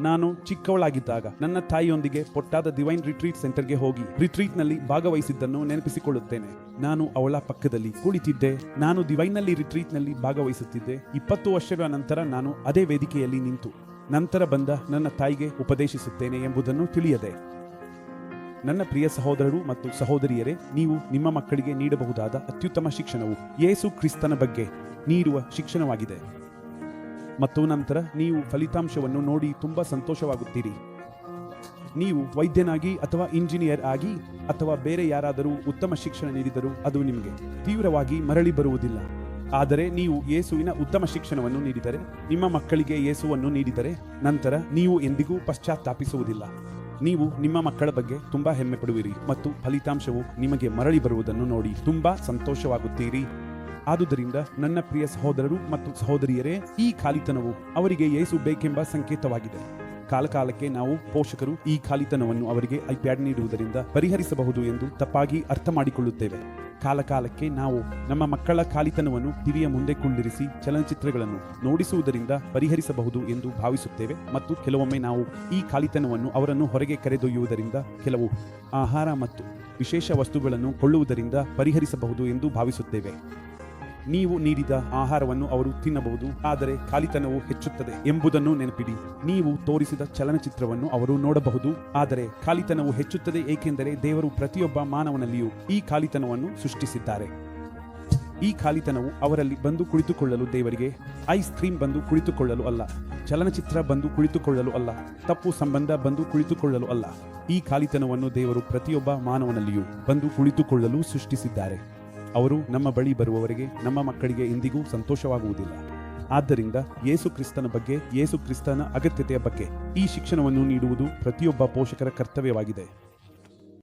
ನಾನು ಚಿಕ್ಕವಳಾಗಿದ್ದಾಗ ನನ್ನ ತಾಯಿಯೊಂದಿಗೆ ಪೊಟ್ಟಾದ divine retreat ಸೆಂಟರ್ಗೆ ಹೋಗಿ ರಿಟ್ರೀಟ್ನಲ್ಲಿ ಭಾಗವಹಿಸಿದ್ದನ್ನು ನೆನಪಿಸಿಕೊಳ್ಳುತ್ತೇನೆ. ನಾನು ಅವಳ ಪಕ್ಕದಲ್ಲಿ ಕುಳಿತಿದ್ದೆ. ನಾನು ಡಿವೈನ್ನಲ್ಲಿ ರಿಟ್ರೀಟ್ನಲ್ಲಿ ಭಾಗವಹಿಸುತ್ತಿದ್ದೆ. 20 ವರ್ಷಗಳ ನಂತರ ನಾನು ಅದೇ ವೇದಿಕೆಯಲ್ಲಿ ನಿಂತು ನಂತರ ಬಂದ ನನ್ನ ತಾಯಿಗೆ ಉಪದೇಶಿಸುತ್ತೇನೆ ಎಂಬುದನ್ನು ತಿಳಿಯದೆ. ನನ್ನ ಪ್ರಿಯ ಸಹೋದರರು ಮತ್ತು ಸಹೋದರಿಯರೇ, ನೀವು ನಿಮ್ಮ ಮಕ್ಕಳಿಗೆ ನೀಡಬಹುದಾದ ಅತ್ಯುತ್ತಮ ಶಿಕ್ಷಣವು ಯೇಸು ಕ್ರಿಸ್ತನ ಬಗ್ಗೆ ನೀಡುವ ಶಿಕ್ಷಣವಾಗಿದೆ. ಮತ್ತು ನಂತರ ನೀವು ಫಲಿತಾಂಶವನ್ನು ನೋಡಿ ತುಂಬಾ ಸಂತೋಷವಾಗುತ್ತೀರಿ. ನೀವು ವೈದ್ಯನಾಗಿ ಅಥವಾ ಇಂಜಿನಿಯರ್ ಆಗಿ ಅಥವಾ ಬೇರೆ ಯಾರಾದರೂ ಉತ್ತಮ ಶಿಕ್ಷಣ ನೀಡಿದರೂ ಅದು ನಿಮಗೆ ತೀವ್ರವಾಗಿ ಮರಳಿ ಬರುವುದಿಲ್ಲ. ಆದರೆ ನೀವು ಯೇಸುವಿನ ಉತ್ತಮ ಶಿಕ್ಷಣವನ್ನು ನೀಡಿದರೆ, ನಿಮ್ಮ ಮಕ್ಕಳಿಗೆ ಯೇಸುವನ್ನು ನೀಡಿದರೆ, ನಂತರ ನೀವು ಎಂದಿಗೂ ಪಶ್ಚಾತ್ತಾಪಿಸುವುದಿಲ್ಲ. ನೀವು ನಿಮ್ಮ ಮಕ್ಕಳ ಬಗ್ಗೆ ತುಂಬಾ ಹೆಮ್ಮೆ ಪಡುವಿರಿ ಮತ್ತು ಫಲಿತಾಂಶವು ನಿಮಗೆ ಮರಳಿ ಬರುವುದನ್ನು ನೋಡಿ ತುಂಬಾ ಸಂತೋಷವಾಗುತ್ತೀರಿ. ಆದುದರಿಂದ ನನ್ನ ಪ್ರಿಯ ಸಹೋದರರು ಮತ್ತು ಸಹೋದರಿಯರೇ, ಈ ಖಾಲಿತನವು ಅವರಿಗೆ ಯೇಸು ಬೇಕೆಂಬ ಸಂಕೇತವಾಗಿದೆ. ಕಾಲಕಾಲಕ್ಕೆ ನಾವು ಪೋಷಕರು ಈ ಖಾಲಿತನವನ್ನು ಅವರಿಗೆ ಐಪ್ಯಾಡ್ ನೀಡುವುದರಿಂದ ಪರಿಹರಿಸಬಹುದು ಎಂದು ತಪ್ಪಾಗಿ ಅರ್ಥ ಮಾಡಿಕೊಳ್ಳುತ್ತೇವೆ. ಕಾಲಕಾಲಕ್ಕೆ ನಾವು ನಮ್ಮ ಮಕ್ಕಳ ಖಾಲಿತನವನ್ನು ಟಿವಿಯ ಮುಂದೆ ಕುಳ್ಳಿರಿಸಿ ಚಲನಚಿತ್ರಗಳನ್ನು ನೋಡಿಸುವುದರಿಂದ ಪರಿಹರಿಸಬಹುದು ಎಂದು ಭಾವಿಸುತ್ತೇವೆ ಮತ್ತು ಕೆಲವೊಮ್ಮೆ ನಾವು ಈ ಖಾಲಿತನವನ್ನು ಅವರನ್ನು ಹೊರಗೆ ಕರೆದೊಯ್ಯುವುದರಿಂದ, ಕೆಲವು ಆಹಾರ ಮತ್ತು ವಿಶೇಷ ವಸ್ತುಗಳನ್ನು ಕೊಳ್ಳುವುದರಿಂದ ಪರಿಹರಿಸಬಹುದು ಎಂದು ಭಾವಿಸುತ್ತೇವೆ. ನೀವು ನೀಡಿದ ಆಹಾರವನ್ನು ಅವರು ತಿನ್ನಬಹುದು, ಆದರೆ ಖಾಲಿತನವು ಹೆಚ್ಚುತ್ತದೆ ಎಂಬುದನ್ನು ನೆನಪಿಡಿ. ನೀವು ತೋರಿಸಿದ ಚಲನಚಿತ್ರವನ್ನು ಅವರು ನೋಡಬಹುದು, ಆದರೆ ಖಾಲಿತನವು ಹೆಚ್ಚುತ್ತದೆ, ಏಕೆಂದರೆ ದೇವರು ಪ್ರತಿಯೊಬ್ಬ ಮಾನವನಲ್ಲಿಯೂ ಈ ಖಾಲಿತನವನ್ನು ಸೃಷ್ಟಿಸಿದ್ದಾರೆ. ಈ ಖಾಲಿತನವು ಅವರಲ್ಲಿ ಬಂದು ಕುಳಿತುಕೊಳ್ಳಲು ದೇವರಿಗೆ ಐಸ್ ಕ್ರೀಮ್ ಬಂದು ಕುಳಿತುಕೊಳ್ಳಲು ಅಲ್ಲ, ಚಲನಚಿತ್ರ ಬಂದು ಕುಳಿತುಕೊಳ್ಳಲು ಅಲ್ಲ, ತಪ್ಪು ಸಂಬಂಧ ಬಂದು ಕುಳಿತುಕೊಳ್ಳಲು ಅಲ್ಲ. ಈ ಖಾಲಿತನವನ್ನು ದೇವರು ಪ್ರತಿಯೊಬ್ಬ ಮಾನವನಲ್ಲಿಯೂ ಬಂದು ಕುಳಿತುಕೊಳ್ಳಲು ಸೃಷ್ಟಿಸಿದ್ದಾರೆ. ಅವರು ನಮ್ಮ ಬಳಿ ಬರುವವರೆಗೆ ನಮ್ಮ ಮಕ್ಕಳಿಗೆ ಎಂದಿಗೂ ಸಂತೋಷವಾಗುವುದಿಲ್ಲ. ಆದ್ದರಿಂದ ಯೇಸು ಕ್ರಿಸ್ತನ ಬಗ್ಗೆ, ಯೇಸು ಕ್ರಿಸ್ತನ ಅಗತ್ಯತೆಯ ಬಗ್ಗೆ ಈ ಶಿಕ್ಷಣವನ್ನು ನೀಡುವುದು ಪ್ರತಿಯೊಬ್ಬ ಪೋಷಕರ ಕರ್ತವ್ಯವಾಗಿದೆ.